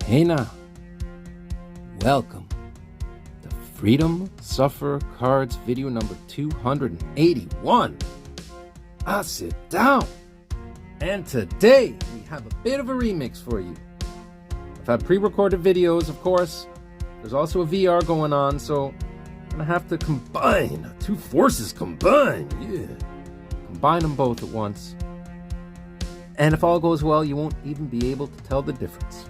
Hey now, welcome to Freedom Suffer Cards video number 281. I sit down, and today we have a bit of a remix for you. I've had pre-recorded videos, of course. There's also a VR going on, so I'm gonna have to combine two forces. Combine them both at once. And if all goes well, you won't even be able to tell the difference.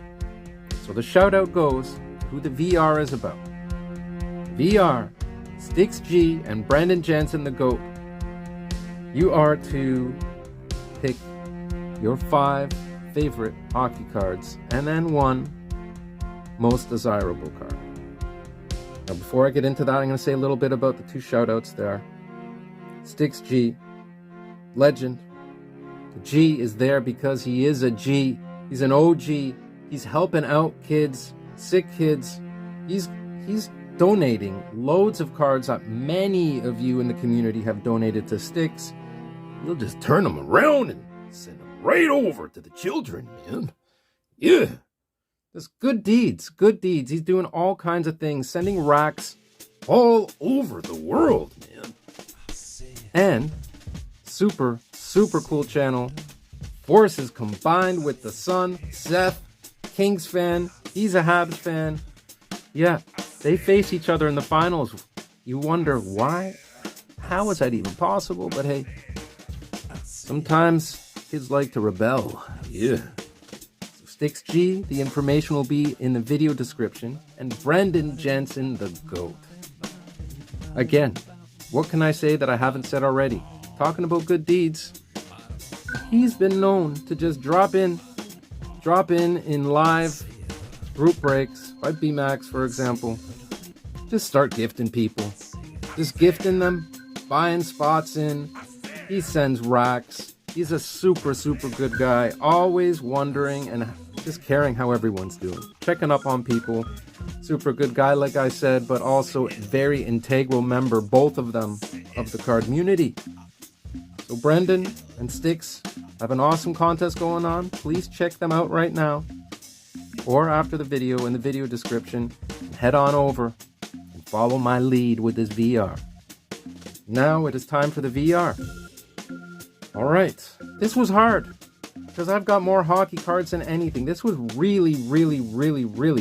So the shout out goes to who the VR is about. VR, Sticks G and Brandon Jensen, the GOAT. You are to pick your 5 favorite hockey cards and then one most desirable card. Now before I get into that, I'm going to say a little bit about the 2 shout outs there. Sticks G, legend. The G is there because he is a G. He's an OG. He's helping out kids, sick kids. He's donating loads of cards that many of you in the community have donated to Sticks. He'll just turn them around and send them right over to the children, man. Yeah. There's good deeds, good deeds. He's doing all kinds of things, sending racks all over the world, man. And super cool channel. Forces combined with the son, Seth, Kings fan. He's a Habs fan. Yeah, they face each other in the finals. You wonder why? How is that even possible? But hey, sometimes kids like to rebel. Yeah. So Sticks G, the information will be in the video description. And Brandon Jensen, the GOAT. Again, what can I say that I haven't said already? Talking about good deeds. He's been known to just drop in live group breaks by BMAX, for example. Just start gifting people. Just gifting them, buying spots in. He sends racks. He's a super good guy. Always wondering and just caring how everyone's doing. Checking up on people. Super good guy, like I said, but also very integral member, both of them, of the card community. So Brendan and Sticks have an awesome contest going on. Please check them out right now or after the video in the video description. Head on over and follow my lead with this VR. Now it is time for the VR. All right, this was hard because I've got more hockey cards than anything. This was really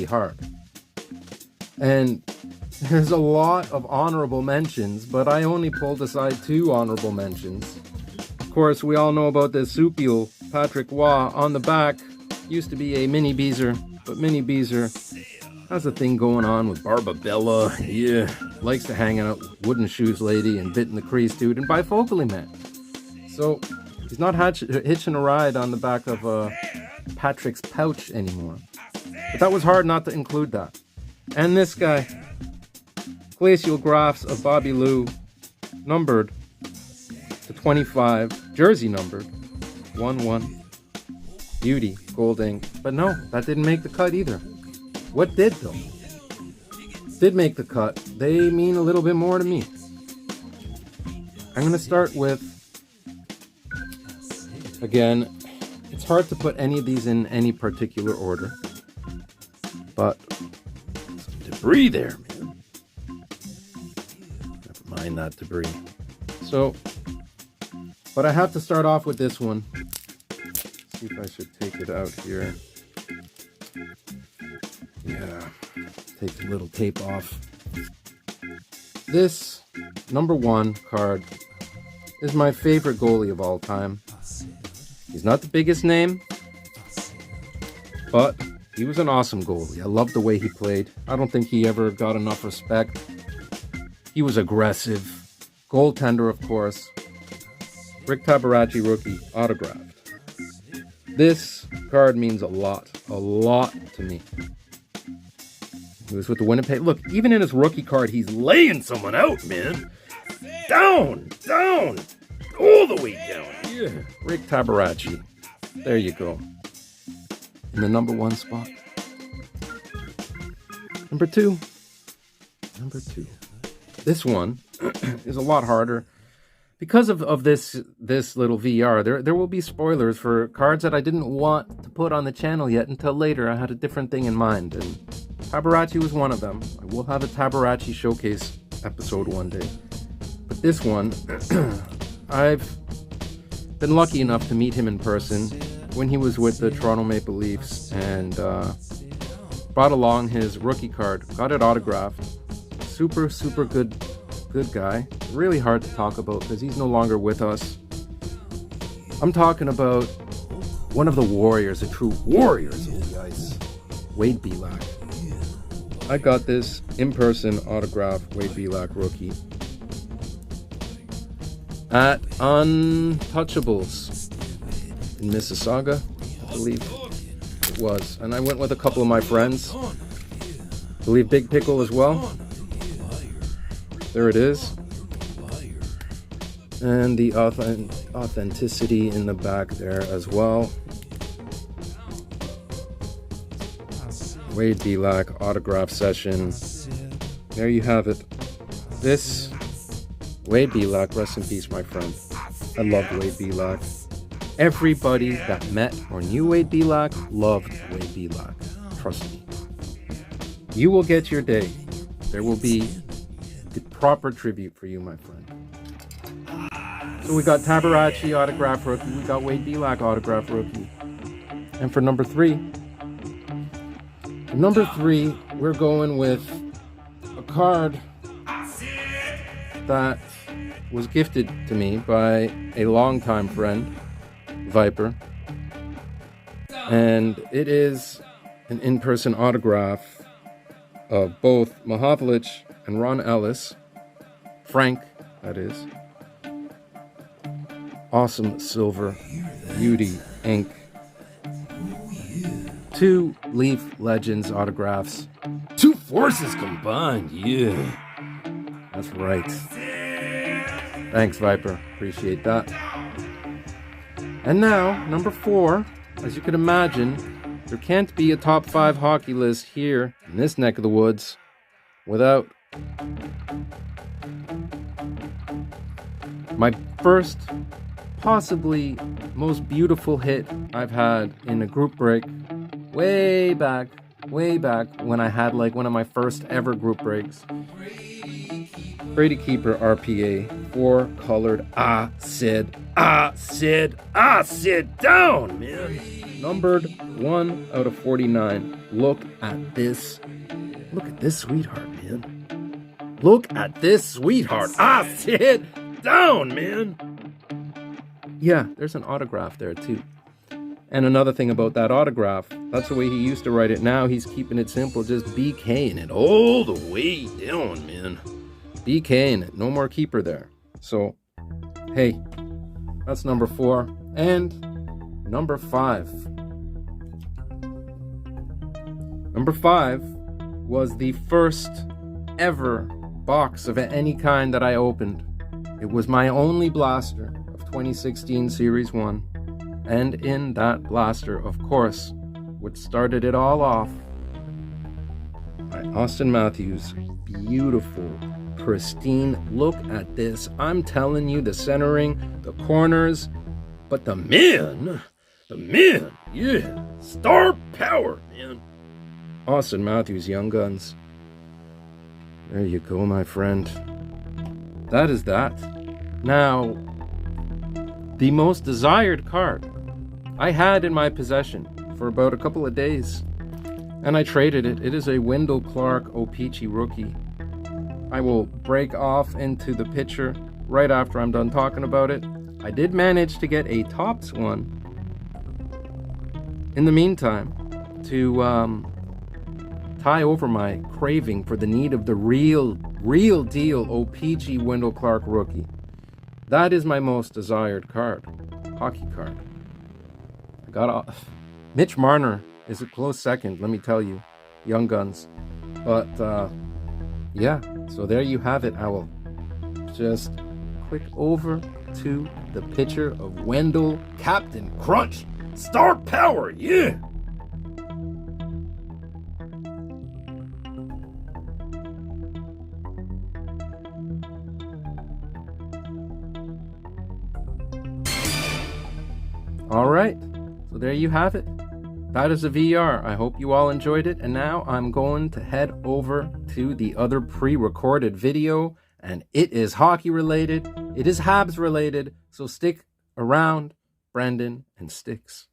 hard. And there's a lot of honorable mentions, but I only pulled aside 2 honorable mentions. Of course, we all know about the Supil Patrick Waugh on the back. Used to be a Mini Beezer, but Mini Beezer has a thing going on with Barbabella. Yeah, likes to hang out with Wooden Shoes Lady and Bit in the Crease Dude and Bifocally Man. So he's not hitching a ride on the back of Patrick's pouch anymore. But that was hard not to include that. And this guy, glacial graphs of Bobby Lou, numbered to 25, jersey numbered 1-1, beauty, gold ink. But no, that didn't make the cut either. What did though? Did make the cut. They mean a little bit more to me. I'm going to start with, again, it's hard to put any of these in any particular order, but some debris there, man. Never mind that debris. So, but I have to start off with this one. See if I should take it out here. Yeah, take the little tape off. This number 1 card is my favorite goalie of all time. He's not the biggest name, but he was an awesome goalie. I love the way he played. I don't think he ever got enough respect. He was aggressive. Goaltender, of course. Rick Tabaracci rookie, autographed. This card means a lot to me. He was with the Winnipeg. Look, even in his rookie card, he's laying someone out, man. Down, all the way down. Yeah, Rick Tabaracci. There you go. In the number 1 spot. Number 2. This one is a lot harder. Because of this little VR, there will be spoilers for cards that I didn't want to put on the channel yet until later. I had a different thing in mind, and Tabarachi was one of them. I will have a Tabarachi showcase episode one day. But this one, I've been lucky enough to meet him in person when he was with the Toronto Maple Leafs, and brought along his rookie card, got it autographed. Super good guy. Really hard to talk about because he's no longer with us. I'm talking about one of the warriors, the true warriors of the ice, Wade Belak. I got this in-person autograph Wade Belak rookie at Untouchables in Mississauga, I believe it was. And I went with a couple of my friends. I believe Big Pickle as well. There it is. And the authenticity in the back there as well. Wade Belak autograph session. There you have it. This Wade Belak, rest in peace, my friend. I loved Wade Belak. Everybody that met or knew Wade Belak loved Wade Belak. Trust me. You will get your day. There will be the proper tribute for you, my friend. So we got Tabarachi autograph rookie. We got Wade Belak autograph rookie. And for number three, we're going with a card that was gifted to me by a longtime friend, Viper. And it is an in-person autograph of both Mahovlich and Ron Ellis. Frank, that is. Awesome silver beauty ink. Two Leaf Legends autographs. Two forces combined, yeah. That's right. Thanks, Viper. Appreciate that. And now, number 4. As you can imagine, there can't be a top 5 hockey list here in this neck of the woods without my first, possibly most beautiful hit I've had in a group break way back when I had like one of my first ever group breaks. Brady Keeper RPA, 4 colored acid down, man. Numbered 1 out of 49. Look at this sweetheart, man. Look at this sweetheart. Acid down, man. Yeah, there's an autograph there too. And another thing about that autograph, that's the way he used to write it. Now he's keeping it simple, just BKing it all the way down, man. BKing it, no more keeper there. So, hey, that's number 4. And number 5. Number 5 was the first ever box of any kind that I opened. It was my only blaster of 2016 Series 1. And in that blaster, of course, which started it all off, by Austin Matthews. Beautiful, pristine. Look at this. I'm telling you, the centering, the corners, but the men, yeah. Star power, man. Austin Matthews, Young Guns. There you go, my friend. That is that. Now, the most desired card I had in my possession for about a couple of days, and I traded it. It is a Wendell Clark O-Pee-Chee rookie. I will break off into the picture right after I'm done talking about it. I did manage to get a Topps one in the meantime to tie over my craving for the need of the real deal O-Pee-Chee Wendell Clark rookie. That is my most desired card, hockey card. I got off. Mitch Marner is a close second, let me tell you. Young Guns. But, yeah. So there you have it, Owl. Just click over to the picture of Wendell, Captain Crunch. Star power, yeah! Alright, so there you have it. That is a VR. I hope you all enjoyed it. And now I'm going to head over to the other pre-recorded video. And it is hockey related. It is Habs related. So stick around, Brendan and Sticks.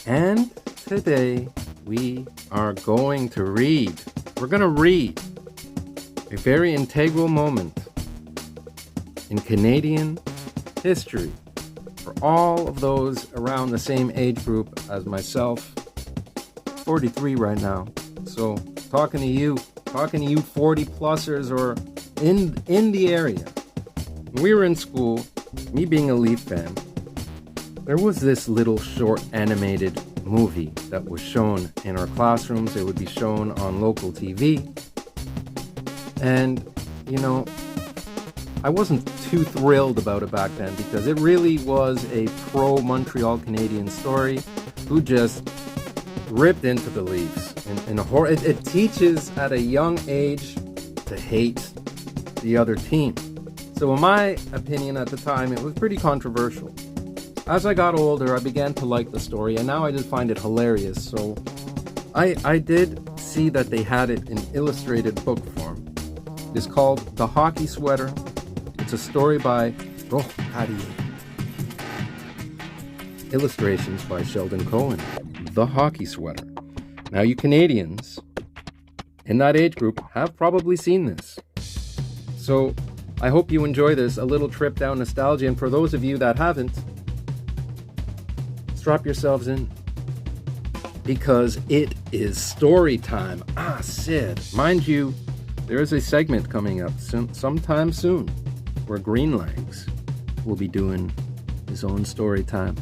And today we are going to read. We're going to read a very integral moment in Canadian history for all of those around the same age group as myself. 43 right now. So talking to you 40 plusers or in the area. When we were in school, me being a Leaf fan, there was this little short animated movie that was shown in our classrooms. It would be shown on local TV. And, you know, I wasn't too thrilled about it back then because it really was a pro Montreal Canadiens story who just ripped into the Leafs. It teaches at a young age to hate the other team. So in my opinion at the time, it was pretty controversial. As I got older, I began to like the story, and now I just find it hilarious. So I did see that they had it in illustrated book form. It's called The Hockey Sweater. It's a story by Roch Carrier. Illustrations by Sheldon Cohen. The Hockey Sweater. Now you Canadians in that age group have probably seen this. So I hope you enjoy this, a little trip down nostalgia. And for those of you that haven't, strap yourselves in. Because it is story time. Sid. Mind you, there is a segment coming up sometime soon where Greenlegs will be doing his own story time.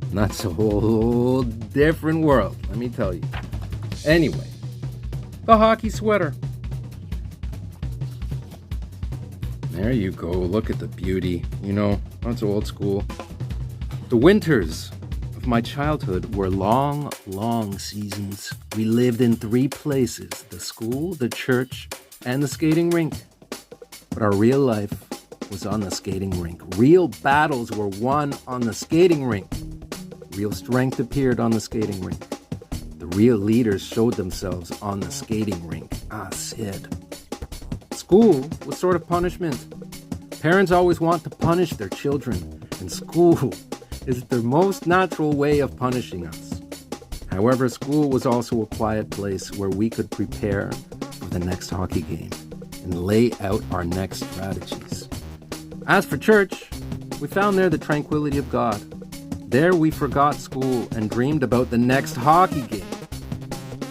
And that's a whole different world, let me tell you. Anyway, The Hockey Sweater. There you go. Look at the beauty. You know, that's old school. The winters of my childhood were long, long seasons. We lived in 3 places: the school, the church, and the skating rink. But our real life was on the skating rink. Real battles were won on the skating rink. Real strength appeared on the skating rink. The real leaders showed themselves on the skating rink. Sid. School was sort of punishment. Parents always want to punish their children, and school is the most natural way of punishing us. However, school was also a quiet place where we could prepare for the next hockey game and lay out our next strategies. As for church, we found there the tranquility of God. There we forgot school and dreamed about the next hockey game.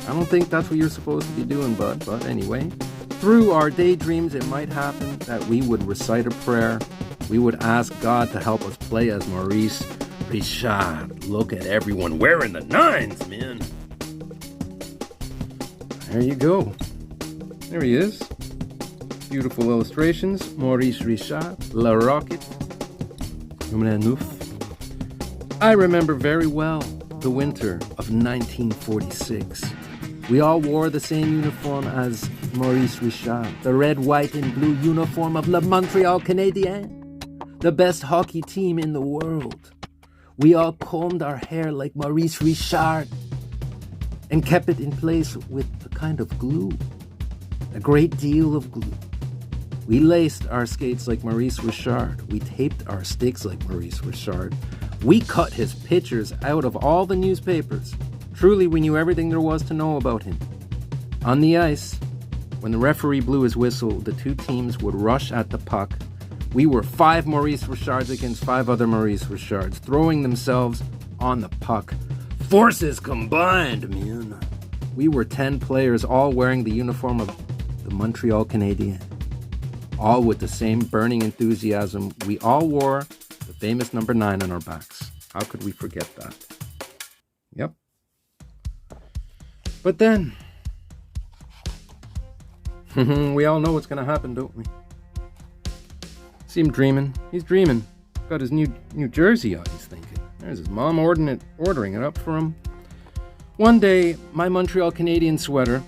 I don't think that's what you're supposed to be doing, bud, but anyway. Through our daydreams, it might happen that we would recite a prayer. We would ask God to help us play as Maurice Richard. Look at everyone wearing the 9s, man. There you go. There he is. Beautiful illustrations. Maurice Richard, La Rocket. I remember very well the winter of 1946. We all wore the same uniform as Maurice Richard, the red, white, and blue uniform of the Montreal Canadiens, the best hockey team in the world. We all combed our hair like Maurice Richard and kept it in place with a kind of glue, a great deal of glue. We laced our skates like Maurice Richard. We taped our sticks like Maurice Richard. We cut his pictures out of all the newspapers. Truly, we knew everything there was to know about him. On the ice, when the referee blew his whistle, the 2 teams would rush at the puck. We were 5 Maurice Richards against 5 other Maurice Richards, throwing themselves on the puck. Forces combined, man. We were 10 players, all wearing the uniform of the Montreal Canadiens. All with the same burning enthusiasm. We all wore the famous number 9 on our backs. How could we forget that? Yep. But then, we all know what's going to happen, don't we? See him dreaming. He's dreaming. Got his new jersey on, he's thinking. There's his mom ordering it up for him. One day, my Montreal Canadiens sweater,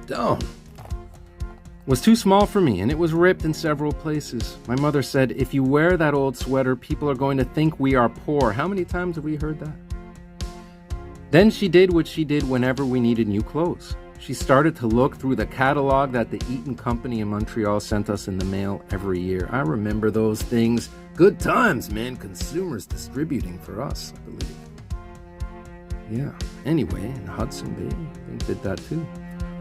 down. was too small for me, and it was ripped in several places. My mother said, if you wear that old sweater, people are going to think we are poor. How many times have we heard that? Then she did what she did whenever we needed new clothes. She started to look through the catalog that the Eaton Company in Montreal sent us in the mail every year. I remember those things. Good times, man. Consumers distributing for us, I believe. Yeah. Anyway, in Hudson Bay, I think did that too.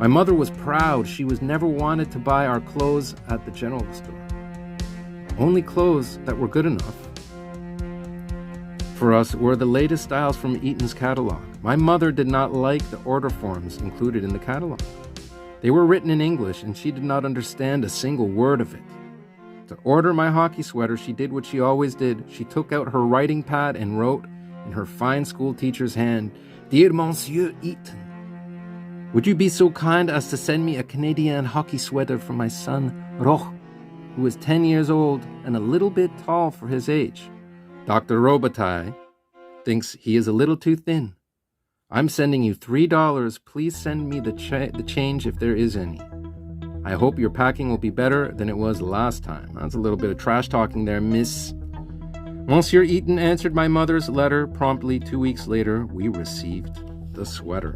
My mother was proud. She was never wanted to buy our clothes at the general store. Only clothes that were good enough for us were the latest styles from Eaton's catalog. My mother did not like the order forms included in the catalog. They were written in English, and she did not understand a single word of it. To order my hockey sweater, she did what she always did. She took out her writing pad and wrote in her fine school teacher's hand, "Dear Monsieur Eaton, would you be so kind as to send me a Canadian hockey sweater for my son, Roch, who is 10 years old and a little bit tall for his age. Dr. Robitaille thinks he is a little too thin. I'm sending you $3. Please send me the change if there is any. I hope your packing will be better than it was last time." That's a little bit of trash talking there, miss. Monsieur Eaton answered my mother's letter promptly. 2 weeks later, we received the sweater.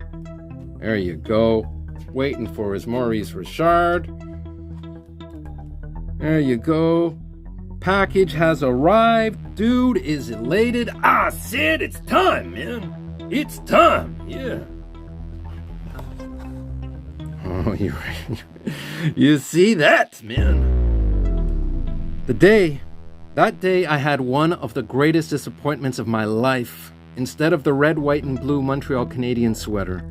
There you go. Waiting for his Maurice Richard. There you go. Package has arrived. Dude is elated. I said it's time, man. It's time. Yeah. Oh, you see that, man? That day I had one of the greatest disappointments of my life. Instead of the red, white, and blue Montreal Canadiens sweater,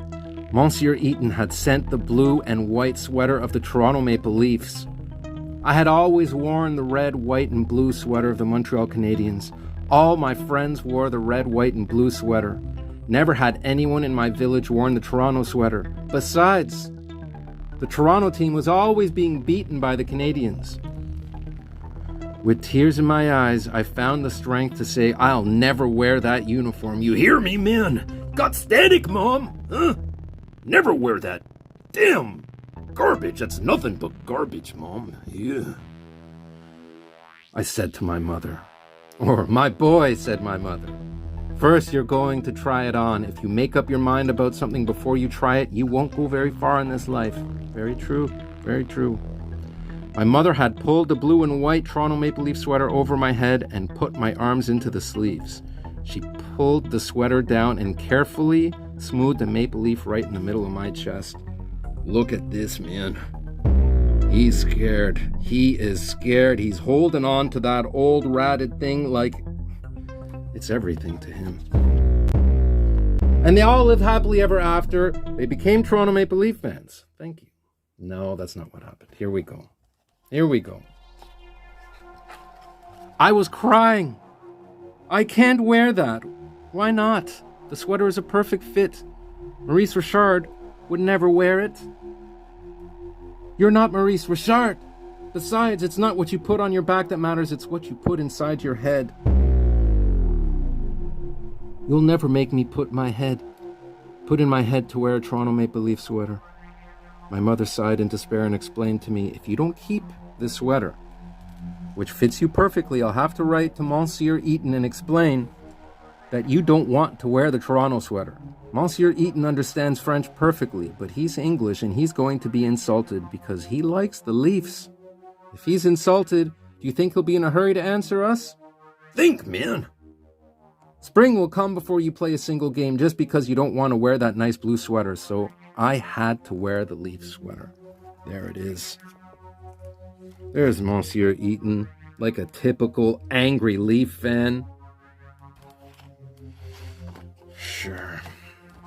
Monsieur Eaton had sent the blue and white sweater of the Toronto Maple Leafs. I had always worn the red, white, and blue sweater of the Montreal Canadiens. All my friends wore the red, white, and blue sweater. Never had anyone in my village worn the Toronto sweater. Besides, the Toronto team was always being beaten by the Canadiens. With tears in my eyes, I found the strength to say, I'll never wear that uniform. You hear me, man? Got static, Mom? Huh? Never wear that. Damn garbage. That's nothing but garbage, Mom. Yeah. I said to my mother. Or, my boy, said my mother. First, you're going to try it on. If you make up your mind about something before you try it, you won't go very far in this life. Very true. Very true. My mother had pulled the blue and white Toronto Maple Leaf sweater over my head and put my arms into the sleeves. She pulled the sweater down and carefully smoothed the maple leaf right in the middle of my chest. Look at this, man. He's scared. He is scared. He's holding on to that old ratted thing like it's everything to him. And they all lived happily ever after. They became Toronto Maple Leaf fans. Thank you. No, that's not what happened. Here we go. I was crying. I can't wear that. Why not? The sweater is a perfect fit. Maurice Richard would never wear it. You're not Maurice Richard. Besides, it's not what you put on your back that matters, it's what you put inside your head. You'll never make me put in my head to wear a Toronto Maple Leaf sweater. My mother sighed in despair and explained to me, if you don't keep this sweater, which fits you perfectly, I'll have to write to Monsieur Eaton and explain that you don't want to wear the Toronto sweater. Monsieur Eaton understands French perfectly, but he's English and he's going to be insulted because he likes the Leafs. If he's insulted, do you think he'll be in a hurry to answer us? Think, man. Spring will come before you play a single game just because you don't want to wear that nice blue sweater, so I had to wear the Leaf sweater. There it is. There's Monsieur Eaton, like a typical angry Leaf fan. Sure.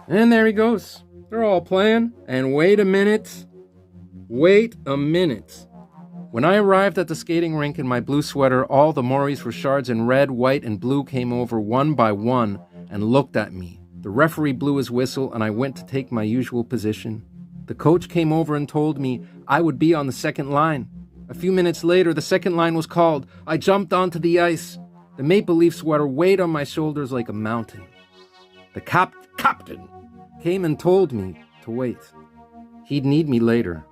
And there he goes. They're all playing. And wait a minute. When I arrived at the skating rink in my blue sweater, all the Maurice Richards in red, white, and blue came over one by one and looked at me. The referee blew his whistle and I went to take my usual position. The coach came over and told me I would be on the second line. A few minutes later, the second line was called. I jumped onto the ice. The Maple Leaf sweater weighed on my shoulders like a mountain. The captain came and told me to wait. He'd need me later.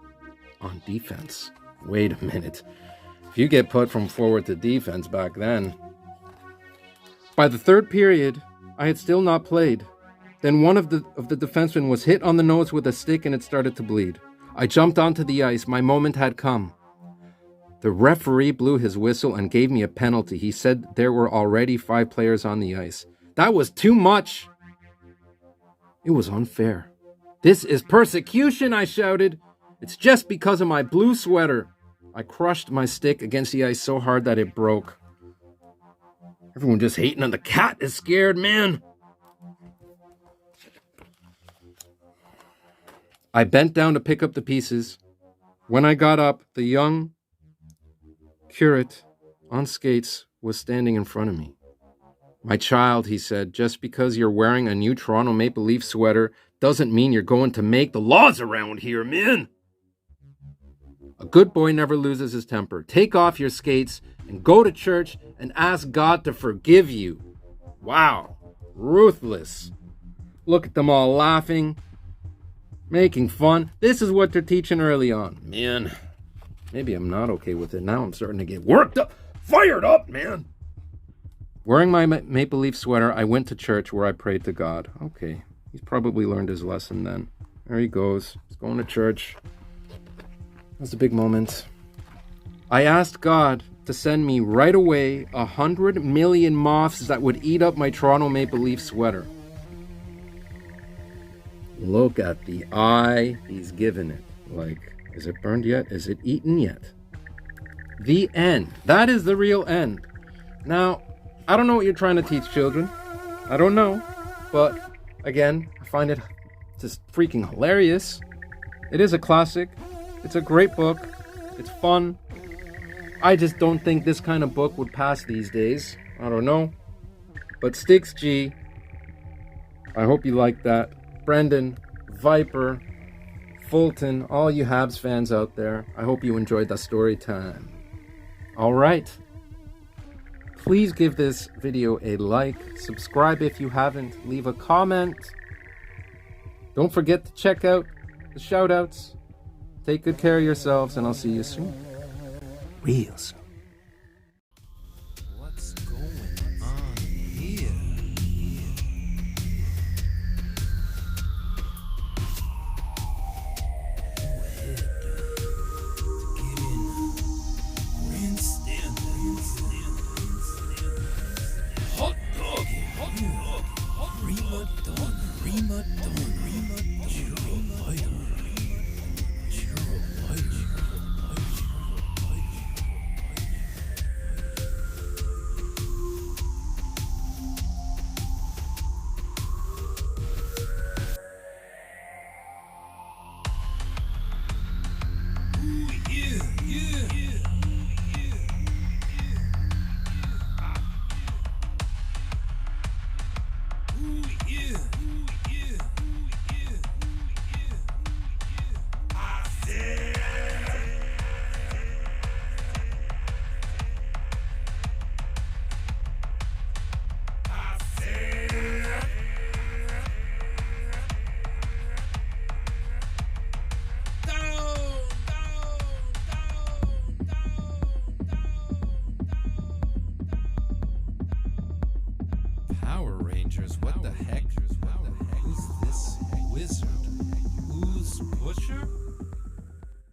on defense. Wait a minute. If you get put from forward to defense back then. By the third period, I had still not played. Then one of the defensemen was hit on the nose with a stick and it started to bleed. I jumped onto the ice. My moment had come. The referee blew his whistle and gave me a penalty. He said there were already 5 players on the ice. That was too much. It was unfair. This is persecution, I shouted. It's just because of my blue sweater. I crushed my stick against the ice so hard that it broke. Everyone just hating on the cat is scared, man. I bent down to pick up the pieces. When I got up, the young curate on skates was standing in front of me. My child, he said, just because you're wearing a new Toronto Maple Leaf sweater doesn't mean you're going to make the laws around here, man. A good boy never loses his temper. Take off your skates and go to church and ask God to forgive you. Wow, ruthless. Look at them all laughing, making fun. This is what they're teaching early on. Man, maybe I'm not okay with it. Now I'm starting to get worked up, fired up, man. Wearing my Maple Leaf sweater, I went to church where I prayed to God. Okay, he's probably learned his lesson then. There he goes. He's going to church. That's a big moment. I asked God to send me right away 100 million moths that would eat up my Toronto Maple Leaf sweater. Look at the eye he's given it. Like, is it burned yet? Is it eaten yet? The end. That is the real end. Now, I don't know what you're trying to teach children. I don't know. But, again, I find it just freaking hilarious. It is a classic. It's a great book. It's fun. I just don't think this kind of book would pass these days. I don't know. But Sticks G, I hope you like that. Brendan, Viper, Fulton, all you Habs fans out there, I hope you enjoyed that story time. All right. Please give this video a like, subscribe if you haven't, leave a comment. Don't forget to check out the shoutouts. Take good care of yourselves, and I'll see you soon. Real soon. What's going on here? Hot dog, prima donna, churro fighter. Power Rangers, what the heck? Who's this wizard?